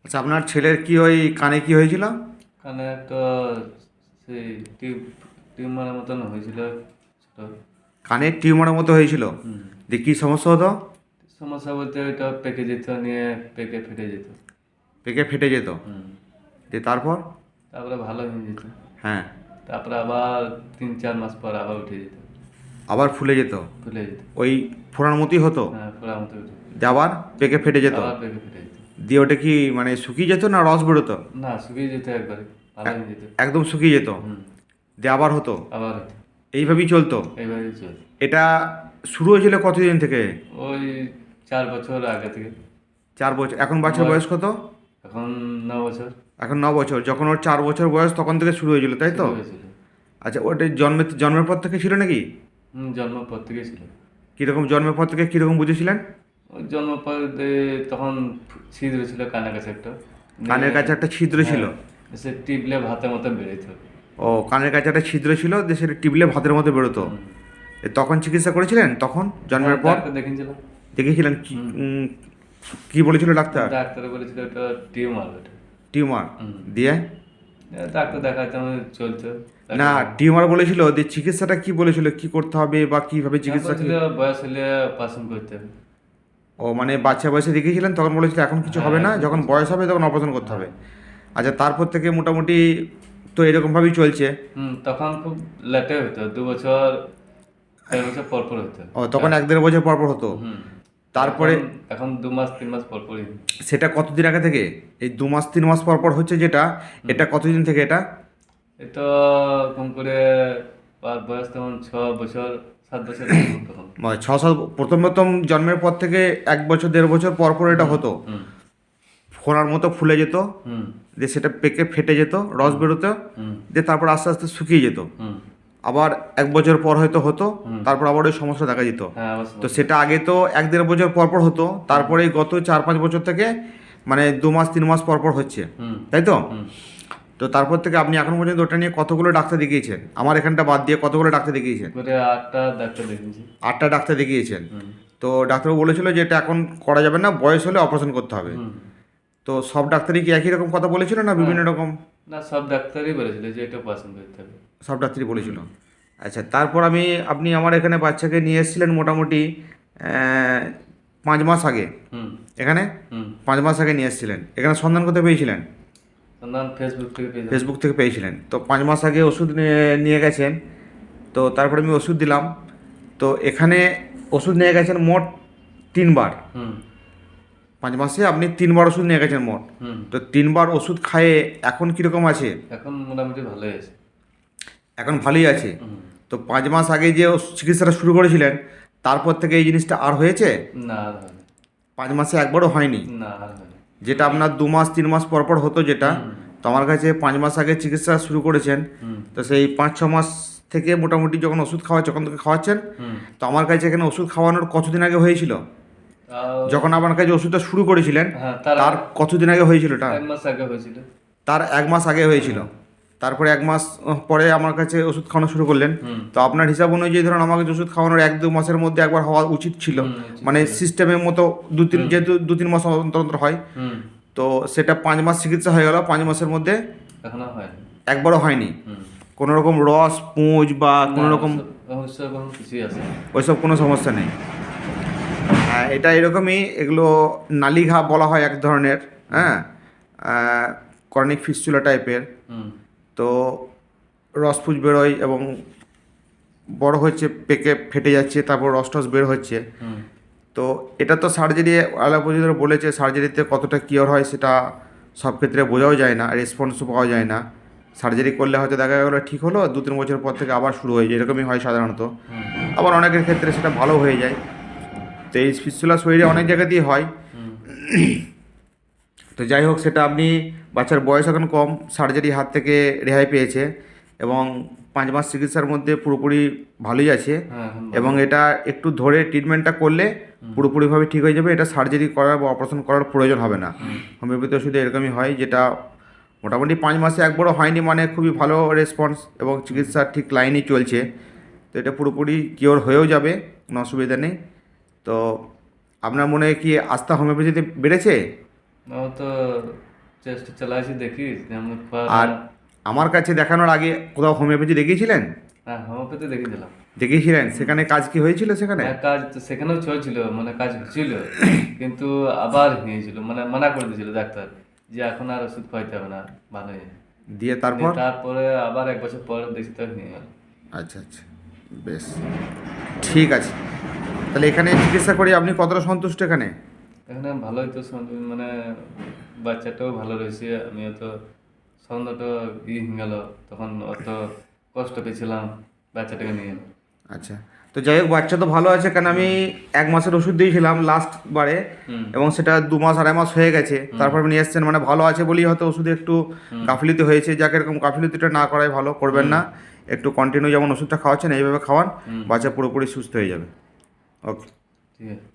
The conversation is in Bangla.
আচ্ছা, আপনার ছেলের কি ওই কানে কি হয়েছিল? কানে একটা সেই টিউমারের মতন হয়েছিল ছোট। কানে টিউমারের মতো হয়েছিল। হুম। দিয়ে কি সমস্যা হতো? সমস্যা বলতে ওইটা পেকে যেত, নিয়ে পেকে ফেটে যেত। পেকে ফেটে যেত। হুম। দিয়ে তারপর? তারপরে ভালো হয়ে যেত। হ্যাঁ। তারপরে আবার 3-4 মাস পর আবার উঠে যেত, আবার ফুলে যেত। ফুলে যেত। ওই ফোড়ার মতোই হতো। হ্যাঁ, ফোড়ার মতো উঠে। দিয়ে আবার পেকে ফেটে যেত। আবার পেকে ফেটে যেত। দিয়ে ওটা কি মানে শুকিয়ে যেত না রস বেরোতো? না, শুকিয়ে যেত একবারে, ভালো হয়ে যেত। একদম শুকিয়ে যেত। হুম। দিয়ে আবার হতো। আবার হতো। এইভাবেই চলতো। এইভাবেই চল। এটা শুরু হয়েছিল কতদিন থেকে? ওই 4 বছর আগে থেকে। 4 বছর। এখন বাচ্চার বয়স বয়স কত? এখন 9 বছর। এখন 9 বছর। যখন ওর 4 বছর বয়স তখন থেকে শুরু হয়েছিল, তাই তো? শুরু হয়েছিল। আচ্ছা, ওটা জন্মের পর থেকে ছিল নাকি? জন্মের পর থেকেই ছিল। কীরকম জন্মের পর থেকে কীরকম বুঝেছিলেন? ওই জন্মের পর তখন ছিদ্র ছিল কানের কাছে একটা। কানের কাছে একটা ছিদ্র ছিল। হ্যাঁ, সে টিপলে ভাতের মতো বেরোত। ও, কানের কাছে একটা ছিদ্র ছিল, যে সেটা টিপলে ভাতের মতো বেরোতো। হুম। তখন চিকিৎসা করেছিলেন? তখন হ্যাঁ, জন্মের পর ডাক্তার দেখিয়েছিল। দেখেছিলেন কি? হুম। কি বলেছিল ডাক্তার? ডাক্তার বলেছিল ওটা টিউমার ওটা। টিউমার। হুম। দিয়ে? ডাক্তার দেখাতে আমার চলছে। না, টিউমার বলেছিল, দিয়ে চিকিৎসাটা কি বলেছিল, কি করতে হবে বা কিভাবে চিকিৎসা কি? বলছিল বয়স হলে অপারেশন করতে হবে। ও, মানে বাচ্চা বয়সে দেখিয়েছিলেন তখন বলেছিল এখন কিছু হ্যাঁ, হবে না, এখন যখন কিছু বয়স হবে। হবে তখন অপারেশন করতে হ্যাঁ। হবে। আচ্ছা, তারপর থেকে মোটামুটি তো এরকমভাবেই চলছে। তখন খুব লেটে হতো, 2 বছর 1.5 বছর পর পর হতো। ও, তখন 1-1.5 বছর পর পর হতো। হুম। তারপরে এখন এখন 2 মাস 3 মাস পর পরই। সেটা কতদিন আগে থেকে? এই 2 মাস 3 মাস পর পর হচ্ছে যেটা, এটা কতদিন থেকে এটা? এটা কম করে বয়স তখন 6 বছর 7 বছর এরকম তখন। 6-7 প্রথম প্রথম জন্মের পর থেকে 1 বছর 1.5 বছর পর পর এটা হতো। হুম। ফোড়ার মতো ফুলে যেত। হুম। দিয়ে সেটা পেকে ফেটে যেত, রস বেরোতো। হুম। দিয়ে তারপর আস্তে আস্তে শুকিয়ে যেত। হুম। আবার 1 বছর পর হয়তো হতো। হুম। তারপর আবার ওই সমস্যা দেখা যেত। হ্যাঁ, আবার তো সমস্যা। সেটা আগে তো 1-1.5 বছর পর পর হতো, তারপরে এই গত 4-5 বছর থেকে মানে 2 মাস 3 মাস পর পর হচ্ছে, হুম। তাই তো? হুম। তো তারপর থেকে আপনি এখন পর্যন্ত ওটা নিয়ে কতগুলো ডাক্তার দেখিয়েছেন? আমার এখানটা বাদ দিয়ে কতগুলো ডাক্তার দেখিয়েছেন? করে 8টা ডাক্তার দেখিয়েছি। 8টা ডাক্তার দেখিয়েছেন। হুম। তো ডাক্তারবাবু বলেছিল যে এটা এখন করা যাবে না, বয়স হলে অপারেশন করতে হবে। হুম। তো সব ডাক্তারই কি একই রকম কথা বলেছিল না হ্যাঁ। বিভিন্ন রকম? না, সব ডাক্তারই বলেছিল যে এটা পছন্দ করতে হবে। সব ডাক্তারই বলেছিল। আচ্ছা, তারপর আপনি আমার এখানে বাচ্চাকে নিয়ে এসেছিলেন মোটামুটি 5 মাস আগে। হুম। এখানে হুম। 5 মাস আগে নিয়ে এসেছিলেন। এখানে সন্ধান কোথায় পেয়েছিলেন? সন্ধান ফেসবুক থেকে পেয়েছিলাম। ফেসবুক থেকে পেয়েছিলেন। তো 5 মাস আগে ওষুধ নিয়ে গেছেন। তো তারপরে আমি ওষুধ দিলাম। তো এখানে ওষুধ নিয়ে গেছেন মোট 3 বার। হুম। 5 মাসে আপনি 3 বার ওষুধ নিয়ে গেছেন মোট। হুম। তো 3 বার ওষুধ খায়ে এখন কীরকম আছে? এখন মোটামুটি ভালোই আছে। এখন ভালোই আছে। হুম। তো 5 মাস আগে যে চিকিৎসাটা শুরু করেছিলেন, তারপর থেকে এই জিনিসটা আর হয়েছে? না, আর হয়নি। 5 মাসে একবারও হয়নি? না, আর হয়নি। যেটা আপনার 2 মাস 3 মাস পর পর হতো যেটা, হুম। তো আমার কাছে 5 মাস আগে চিকিৎসা শুরু করেছেন। হুম। তো সেই 5-6 মাস থেকে মোটামুটি যখন ওষুধ খাওয়াচ্ছে তখন থেকে খাওয়াচ্ছেন। হুম। তো আমার কাছে এখানে ওষুধ খাওয়ানোর কতদিন আগে হয়েছিল? তাও যখন আমার কাছে ওষুধটা শুরু করেছিলেন হ্যাঁ, তার কতদিন আগে হয়েছিল এটা? 1 মাস আগে হয়েছিল। তার 1 মাস আগে হয়েছিল। হ্যাঁ। তারপরে 1 মাস পরে আমার কাছে ওষুধ খাওয়ানো শুরু করলেন। হুম। তো আপনার হিসাব অনুযায়ী ধরুন আমাকে ওষুধ খাওয়ানোর 1-2 মাসের মধ্যে একবার হওয়া উচিত ছিল। উচিত মানে ছিল। সিস্টেমের মতো যেহেতু 2-3 মাস অন্তর অন্তর হয়। হুম। তো সেটা 5 মাস চিকিৎসা হয়ে গেল, 5 মাসের মধ্যে এখনো হয়নি। একবারও হয়নি। হুম। কোনো রকম রস পুঁজ বা না, কোনো রকম অবশ্য এখন কিছুই আছে না। ওইসব কোনো সমস্যা নেই। হ্যাঁ, এটা এরকমই, এগুলো নালিঘা বলা হয় এক ধরনের। হ্যাঁ, করনিক ফিস্চুলা টাইপের। হুম। তো রসপুজ বেরোয় এবং বড় হচ্ছে, পেকে ফেটে যাচ্ছে, তারপর রস টস বের হচ্ছে। হুম। তো এটা তো সার্জারি অ্যালোপ্যাথি বলেছে, সার্জারিতে কতটা কিওর হয় সেটা সব ক্ষেত্রে বোঝাও যায় না, রেসপন্সও পাওয়া যায় না। সার্জারি করলে হয়তো দেখা গেলো ঠিক হলো, 2-3 বছর পর থেকে আবার শুরু হয়ে যায়, এরকমই হয় সাধারণত। হুম। আবার অনেকের ক্ষেত্রে সেটা ভালো হয়ে যায়। তো এই ফিস্চুলা শরীরে অনেক জায়গাতেই হয়। হুম। তো যাই হোক, সেটা আপনি বাচ্চার বয়স এখন কম, সার্জারি হাত থেকে রেহাই পেয়েছে এবং 5 মাস চিকিৎসার মধ্যে পুরোপুরি ভালোই আছে। হ্যাঁ, এখন এবং এটা একটু ধরে ট্রিটমেন্টটা করলে পুরোপুরিভাবে ঠিক হয়ে যাবে। এটা সার্জারি করার বা অপারেশন করার প্রয়োজন হবে না। হোমিওপ্যাথি ওষুধে এরকমই হয়, যেটা মোটামুটি 5 মাসে একবারও হয়নি, মানে খুবই ভালো রেসপন্স এবং চিকিৎসা ঠিক লাইনেই চলছে। তো এটা পুরোপুরি কিওর হয়েও যাবে, কোনো অসুবিধা নেই। তো আপনার মনে হয় কি আস্থা হোমিওপ্যাথিতে বেড়েছে? আমার তো চেষ্টা চালাইছি, দেখি যেমন আর আমার কাছে দেখানোর আগে কোথাও হোমিওপ্যাথি দেখিয়েছিলেন? হ্যাঁ হোমিওপ্যাথি দেখিয়েছিলাম। দেখিয়েছিলেন, সেখানে কাজ কি হয়েছিল সেখানে? হ্যাঁ কাজ তো সেখানেও ছিল, মানে কাজ হচ্ছিল, কিন্তু আবার হয়েছিল, মানে মানা করে দিয়েছিল ডাক্তার যে এখন আর ওষুধ খাইতে হবে না, ভালো হয়ে যাবে। দিয়ে তারপর? তারপরে আবার 1 বছর পর দেখি তো নিয়ে গেল। আচ্ছা আচ্ছা, বেশ, ঠিক আছে। তাহলে এখানে চিকিৎসা করে আপনি কতটা সন্তুষ্ট এখানে? এখানে ভালোই তো মানে বাচ্চাটাও ভালো রয়েছে, আমিও তো সন্ধ্যাটা হয়ে গেল, তখন অত কষ্ট পেয়েছিলাম বাচ্চাটাকে নিয়ে। আচ্ছা, তো যাই হোক, বাচ্চা তো ভালো আছে, কারণ আমি 1 মাসের ওষুধ দিয়েছিলাম লাস্ট বারে, হুম এবং সেটা 2 মাস 2.5 মাস হয়ে গেছে, তারপর আপনি নিয়ে এসছেন, মানে ভালো আছে বলেই হয়তো ওষুধে একটু গাফিলতি হয়েছে। যাকে এরকম গাফিলতিটা না করাই ভালো, করবেন না, একটু কন্টিনিউ যেমন ওষুধটা খাওয়াচ্ছেন এইভাবে খাওয়ান, হুম। বাচ্চা পুরোপুরি সুস্থ হয়ে যাবে। ওকে। ঠিক আছে।